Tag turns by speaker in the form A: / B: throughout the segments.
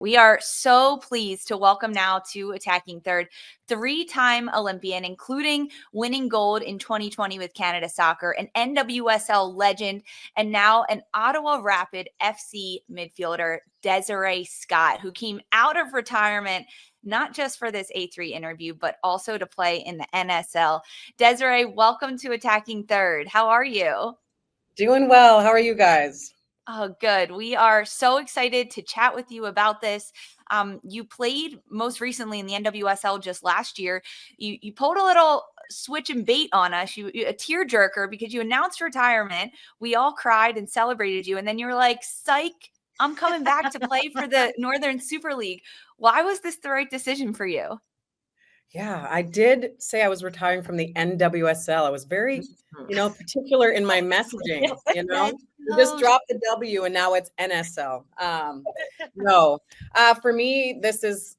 A: We are so pleased to welcome now to Attacking Third, three-time Olympian, including winning gold in 2020 with Canada Soccer, an NWSL legend, and now an Ottawa Rapid FC midfielder, Desiree Scott, who came out of retirement not just for this A3 interview, but also to play in the NSL. Desiree, welcome to Attacking Third. How are you?
B: Doing well. How are you guys?
A: Oh, good. We are so excited to chat with you about this. You played most recently in the NWSL just last year. You pulled a little switch and bait on us, a tearjerker, because you announced retirement. We all cried and celebrated you. And then you were like, psych, I'm coming back to play for the Northern Super League. Why was this the right decision for you?
B: Yeah, I did say I was retiring from the NWSL. I was very, particular in my messaging, We just dropped the W and now it's NSL. For me, this is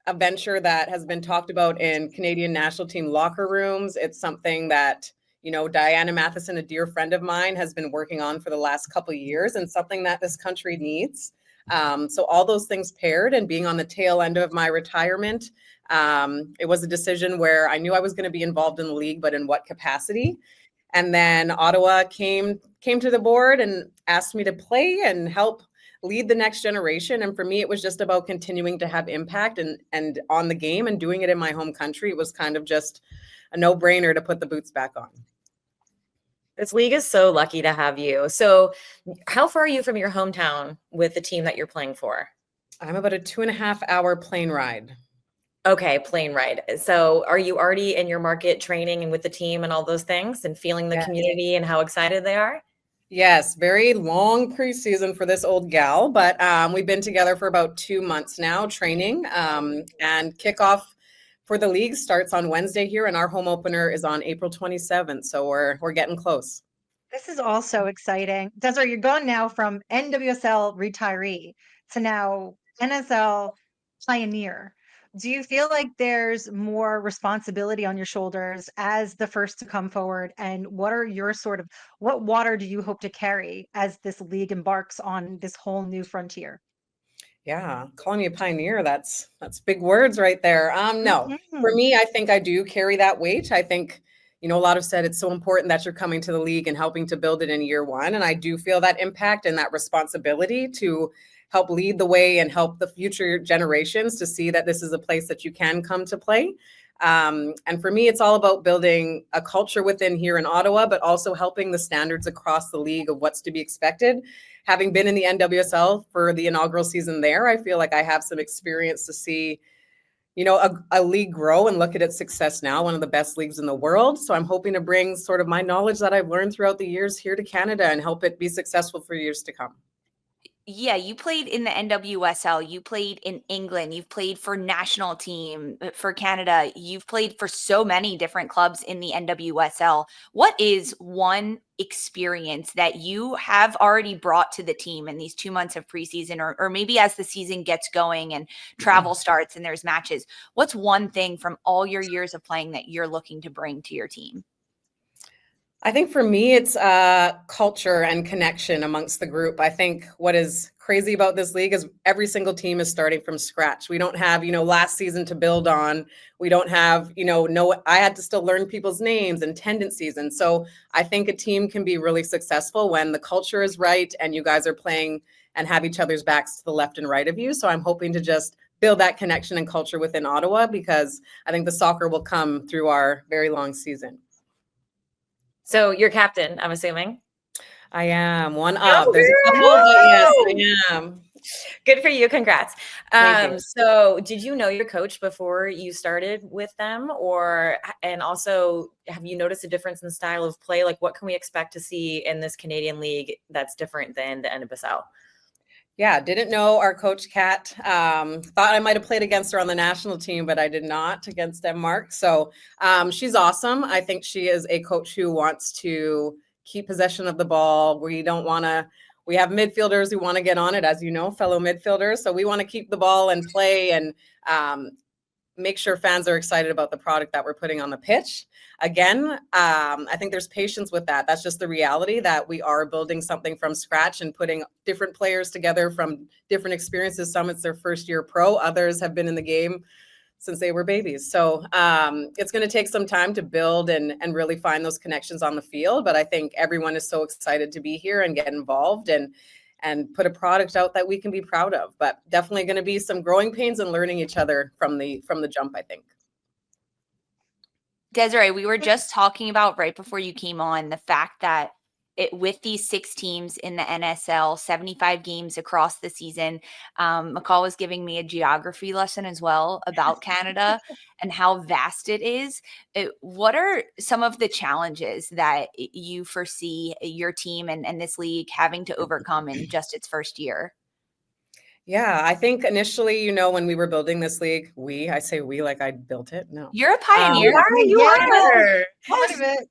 B: a venture that has been talked about in Canadian national team locker rooms. It's something that, Diana Matheson, a dear friend of mine, has been working on for the last couple of years and something that this country needs. So all those things paired and being on the tail end of my retirement, it was a decision where I knew I was going to be involved in the league, but in what capacity? And then Ottawa came to the board and asked me to play and help lead the next generation. And for me, it was just about continuing to have impact and on the game and doing it in my home country. It was kind of just a no-brainer to put the boots back on.
C: This league is so lucky to have you. So how far are you from your hometown with the team that you're playing for?
B: I'm about a 2.5-hour plane ride.
C: Okay, plane ride. So are you already in your market training and with the team and all those things and feeling the community and how excited they are?
B: Yes, very long preseason for this old gal, but we've been together for about 2 months now training, and kickoff for the league starts on Wednesday here, and our home opener is on April 27th. So we're getting close.
D: This is also exciting. Desiree, you're going now from NWSL retiree to now NSL pioneer. Do you feel like there's more responsibility on your shoulders as the first to come forward? And what are your what water do you hope to carry as this league embarks on this whole new frontier?
B: Yeah, calling me a pioneer, that's big words right there. No, for me, I think I do carry that weight. I think, a lot have said it's so important that you're coming to the league and helping to build it in year one. And I do feel that impact and that responsibility to help lead the way and help the future generations to see that this is a place that you can come to play. And for me, it's all about building a culture within here in Ottawa, but also helping the standards across the league of what's to be expected. Having been in the NWSL for the inaugural season there, I feel like I have some experience to see, a league grow and look at its success now, one of the best leagues in the world. So I'm hoping to bring sort of my knowledge that I've learned throughout the years here to Canada and help it be successful for years to come.
A: Yeah, you played in the NWSL, you played in England, you've played for national team for Canada, you've played for so many different clubs in the NWSL. What is one experience that you have already brought to the team in these 2 months of preseason, or maybe as the season gets going and travel starts and there's matches? What's one thing from all your years of playing that you're looking to bring to your team?
B: I think for me, it's culture and connection amongst the group. I think what is crazy about this league is every single team is starting from scratch. We don't have, last season to build on. We don't have, I had to still learn people's names and tendencies. And so I think a team can be really successful when the culture is right and you guys are playing and have each other's backs to the left and right of you. So I'm hoping to just build that connection and culture within Ottawa, because I think the soccer will come through our very long season.
C: So you're captain, I'm assuming?
B: I am. One up. There's a couple, but yes, I am.
C: Good for you. Congrats.
B: Thank you.
C: So did you know your coach before you started with them? And also, have you noticed a difference in style of play? Like, what can we expect to see in this Canadian league that's different than the NWSL?
B: Yeah, didn't know our coach, Kat. Thought I might have played against her on the national team, but I did not against Denmark. So she's awesome. I think she is a coach who wants to keep possession of the ball. We have midfielders who want to get on it, as you know, fellow midfielders. So we want to keep the ball and play and make sure fans are excited about the product that we're putting on the pitch. Again, I think there's patience with that. That's just the reality that we are building something from scratch and putting different players together from different experiences. Some it's their first year pro, others have been in the game since they were babies. So it's going to take some time to build and really find those connections on the field. But I think everyone is so excited to be here and get involved and put a product out that we can be proud of. But definitely going to be some growing pains and learning each other from the jump, I think.
A: Desiree, we were just talking about right before you came on the fact that with these 6 teams in the NSL, 75 games across the season, McCall was giving me a geography lesson as well about Canada and how vast it is. What are some of the challenges that you foresee your team and this league having to overcome in just its first year?
B: Yeah, I think initially, when we were building this league, I say we like I built it. No.
A: You're a pioneer.
C: You are.
D: Part of it.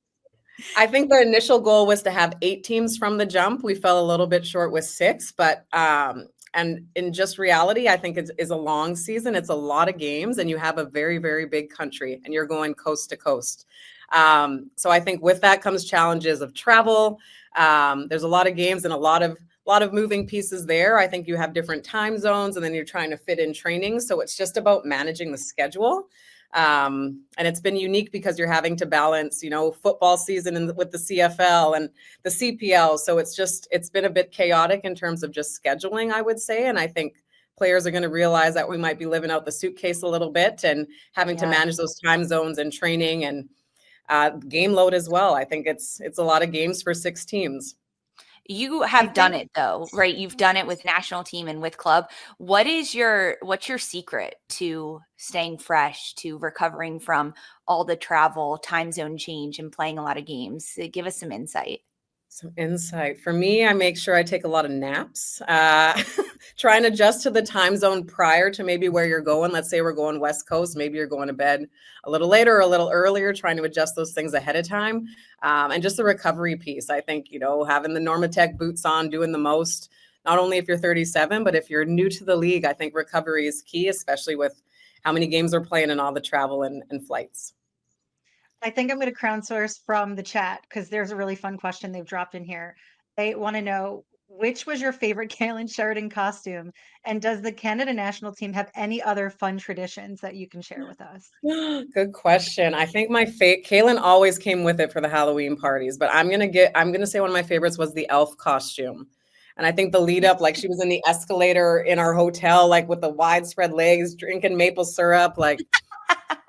B: I think the initial goal was to have 8 teams from the jump. We fell a little bit short with 6, but and in just reality, I think it is a long season. It's a lot of games, and you have a very, very big country, and you're going coast to coast. So I think with that comes challenges of travel. There's a lot of games and a lot of moving pieces there. I think you have different time zones, and then you're trying to fit in training. So it's just about managing the schedule. And it's been unique because you're having to balance, football season with the CFL and the CPL. So it's been a bit chaotic in terms of just scheduling, I would say. And I think players are going to realize that we might be living out the suitcase a little bit and having to manage those time zones and training and game load as well. I think it's a lot of games for 6 teams.
A: You have done it though, right? You've done it with national team and with club. What's your secret to staying fresh, to recovering from all the travel, time zone change, and playing a lot of games? Give us some insight.
B: Some insight. For me, I make sure I take a lot of naps. Try and adjust to the time zone prior to maybe where you're going. Let's say we're going West Coast. Maybe you're going to bed a little later or a little earlier, trying to adjust those things ahead of time. And just the recovery piece. I think, having the Normatec boots on, doing the most, not only if you're 37, but if you're new to the league, I think recovery is key, especially with how many games we're playing and all the travel and flights.
D: I think I'm going to crowdsource from the chat because there's a really fun question they've dropped in here. They want to know, which was your favorite Kaylin Sheridan costume? And does the Canada national team have any other fun traditions that you can share with us?
B: Good question. I think my Kaylin always came with it for the Halloween parties, but I'm going to say one of my favorites was the elf costume. And I think the lead up, like she was in the escalator in our hotel, like with the widespread legs, drinking maple syrup, like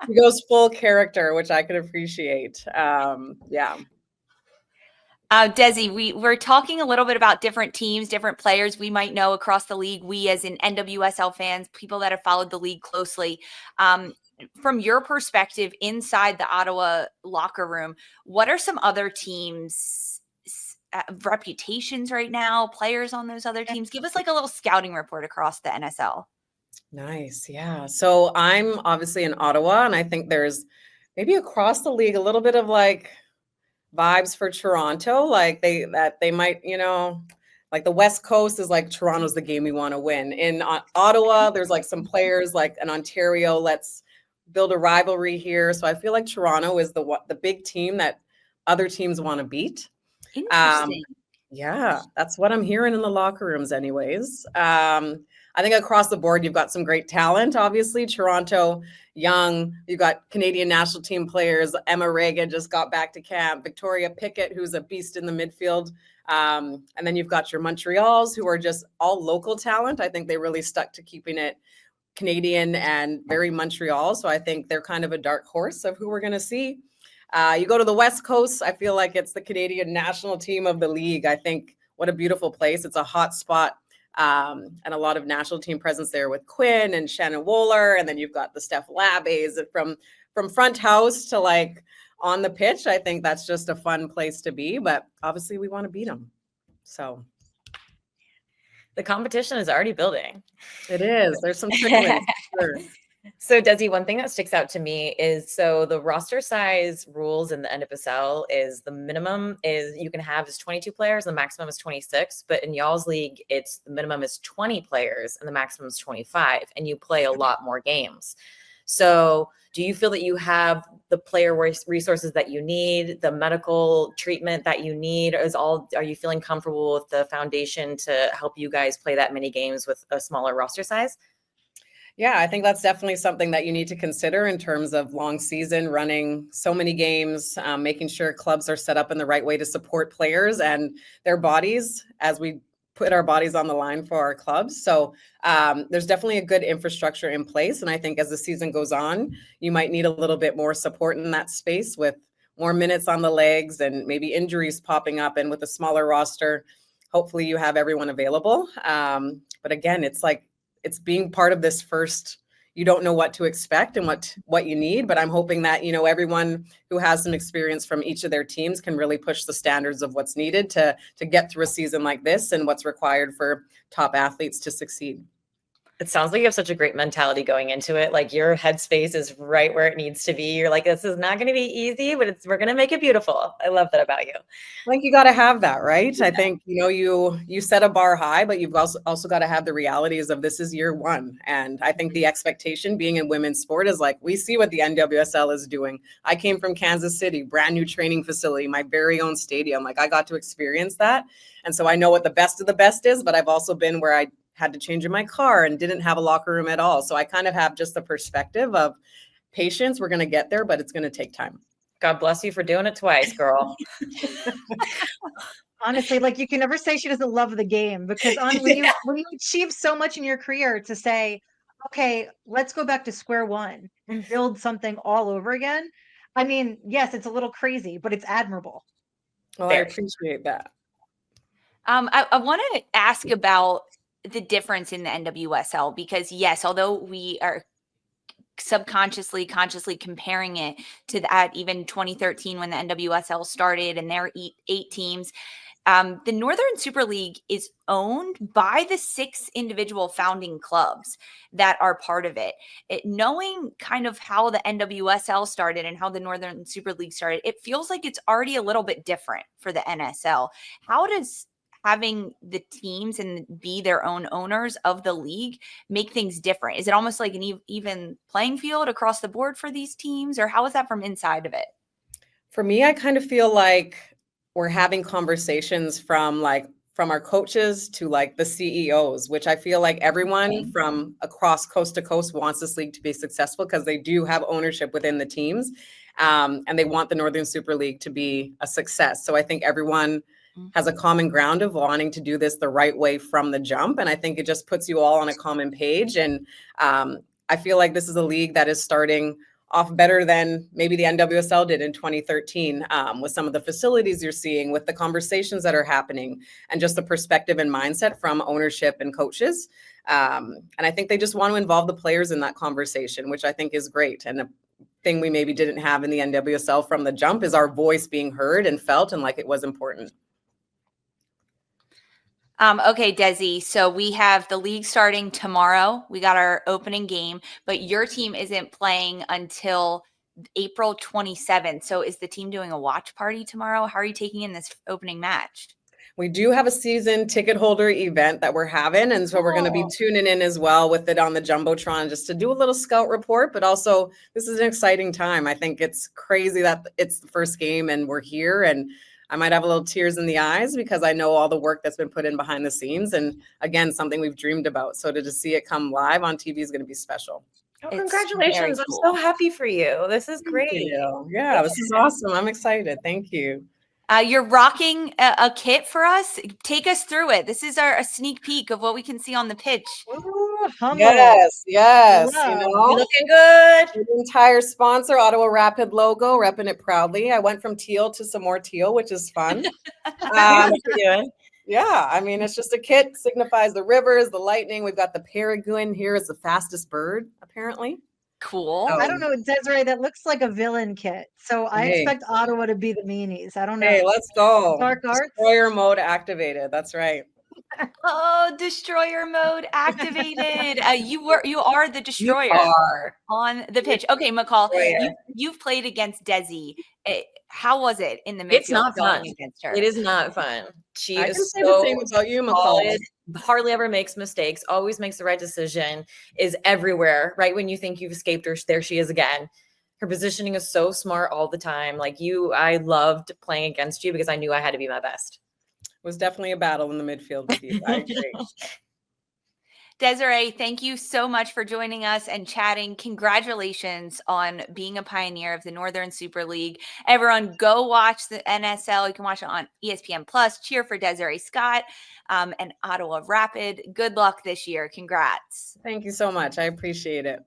B: she goes full character, which I could appreciate. Yeah.
A: Desi, we're talking a little bit about different teams, different players we might know across the league. We as in NWSL fans, people that have followed the league closely. From your perspective inside the Ottawa locker room, what are some other teams' reputations right now, players on those other teams? Give us like a little scouting report across the NSL.
B: Nice. Yeah. So I'm obviously in Ottawa, and I think there's maybe across the league a little bit of like vibes for Toronto, like they might, like the West Coast is like Toronto's the game we want to win. In Ottawa, there's like some players like in Ontario, let's build a rivalry here. So I feel like Toronto is the big team that other teams want to beat.
A: Interesting.
B: Yeah, that's what I'm hearing in the locker rooms anyways. I think across the board, you've got some great talent. Obviously, Toronto, young. You've got Canadian national team players. Emma Reagan just got back to camp. Victoria Pickett, who's a beast in the midfield. And then you've got your Montreals, who are just all local talent. I think they really stuck to keeping it Canadian and very Montreal. So I think they're kind of a dark horse of who we're going to see. You go to the West Coast, I feel like it's the Canadian national team of the league. I think what a beautiful place. It's a hot spot. And a lot of national team presence there with Quinn and Shannon Wohler. And then you've got the Steph Labes from front house to like on the pitch. I think that's just a fun place to be, but obviously we want to beat them. So
C: the competition is already building.
B: It is. There's some trickling. Sure.
C: So Desi, one thing that sticks out to me is, so the roster size rules in the NWSL is the minimum is you can have is 22 players and the maximum is 26. But in y'all's league, it's the minimum is 20 players and the maximum is 25, and you play a lot more games. So do you feel that you have the player resources that you need, the medical treatment that you need? Are you feeling comfortable with the foundation to help you guys play that many games with a smaller roster size?
B: Yeah, I think that's definitely something that you need to consider in terms of long season, running so many games, making sure clubs are set up in the right way to support players and their bodies as we put our bodies on the line for our clubs. So there's definitely a good infrastructure in place. And I think as the season goes on, you might need a little bit more support in that space with more minutes on the legs and maybe injuries popping up. And with a smaller roster, hopefully you have everyone available. But again, it's being part of this first, you don't know what to expect and what you need, but I'm hoping that, everyone who has some experience from each of their teams can really push the standards of what's needed to get through a season like this and what's required for top athletes to succeed.
C: It sounds like you have such a great mentality going into it. Like your headspace is right where it needs to be. You're like, this is not going to be easy, but we're going to make it beautiful. I love that about you.
B: I think you got to have that, right? I think, you set a bar high, but you've also got to have the realities of this is year one. And I think the expectation being in women's sport is like, we see what the NWSL is doing. I came from Kansas City, brand new training facility, my very own stadium. Like I got to experience that. And so I know what the best of the best is, but I've also been where I had to change in my car and didn't have a locker room at all. So I kind of have just the perspective of patience. We're going to get there, but it's going to take time.
C: God bless you for doing it twice, girl.
D: Honestly, like you can never say she doesn't love the game because when you achieve so much in your career to say, okay, let's go back to square one and build something all over again. I mean, yes, it's a little crazy, but it's admirable.
B: Well, I appreciate that.
A: I want to ask about the difference in the NWSL because yes, although we are consciously comparing it to that even 2013 when the NWSL started and there are eight teams, the Northern Super League is owned by the 6 individual founding clubs that are part of it. Knowing kind of how the NWSL started and how the Northern Super League started, it feels like it's already a little bit different for the NSL. How does having the teams and be their own owners of the league make things different? Is it almost like an even playing field across the board for these teams, or how is that from inside of it?
B: For me, I kind of feel like we're having conversations from our coaches to like the CEOs, which I feel like everyone from across coast to coast wants this league to be successful because they do have ownership within the teams, and they want the Northern Super League to be a success. So I think everyone has a common ground of wanting to do this the right way from the jump. And I think it just puts you all on a common page. And I feel like this is a league that is starting off better than maybe the NWSL did in 2013, with some of the facilities you're seeing, with the conversations that are happening, and just the perspective and mindset from ownership and coaches. And I think they just want to involve the players in that conversation, which I think is great. And a thing we maybe didn't have in the NWSL from the jump is our voice being heard and felt and like it was important.
A: Okay, Desi. So we have the league starting tomorrow. We got our opening game, but your team isn't playing until April 27th. So is the team doing a watch party tomorrow? How are you taking in this opening match?
B: We do have a season ticket holder event that we're having. And so we're going to be tuning in as well with it on the Jumbotron just to do a little scout report. But also, this is an exciting time. I think it's crazy that it's the first game and we're here. And I might have a little tears in the eyes because I know all the work that's been put in behind the scenes. And again, something we've dreamed about. So to just see it come live on TV is going to be special.
C: Oh, congratulations. I'm so happy for you. This is great.
B: Yeah, this is awesome. I'm excited. Thank you.
A: You're rocking a kit for us. Take us through it. This is a sneak peek of what we can see on the pitch.
D: Ooh, humble.
B: Yes.
C: Looking good.
B: The entire sponsor, Ottawa Rapid logo, repping it proudly. I went from teal to some more teal, which is fun. Yeah, I mean, it's just a kit, signifies the rivers, the lightning. We've got the peregrine here as the fastest bird, apparently.
A: Cool.
D: I don't know, Desiree, that looks like a villain kit. So I expect Ottawa to be the meanies. I don't know.
B: Hey, let's go.
D: Dark arts.
B: Destroyer mode activated. That's right.
A: Oh, destroyer mode activated. You are the
C: You
A: destroyer
C: are.
A: on the pitch. Okay, McCall,
C: Destroyer.
A: you've played against Desi. How was it in the midfield
C: It's not
A: going
C: fun.
A: against her?
C: It is not fun. She
B: I can
C: is
B: say the
C: so
B: same about you, McCall.
C: solid, hardly ever makes mistakes, always makes the right decision, is everywhere. Right when you think you've escaped her, there she is again. Her positioning is so smart all the time. Like I loved playing against you because I knew I had to be my best.
B: It was definitely a battle in the midfield with you. I agree.
A: Desiree, thank you so much for joining us and chatting. Congratulations on being a pioneer of the Northern Super League. Everyone, go watch the NSL. You can watch it on ESPN Plus. Cheer for Desiree Scott and Ottawa Rapid. Good luck this year. Congrats.
B: Thank you so much. I appreciate it.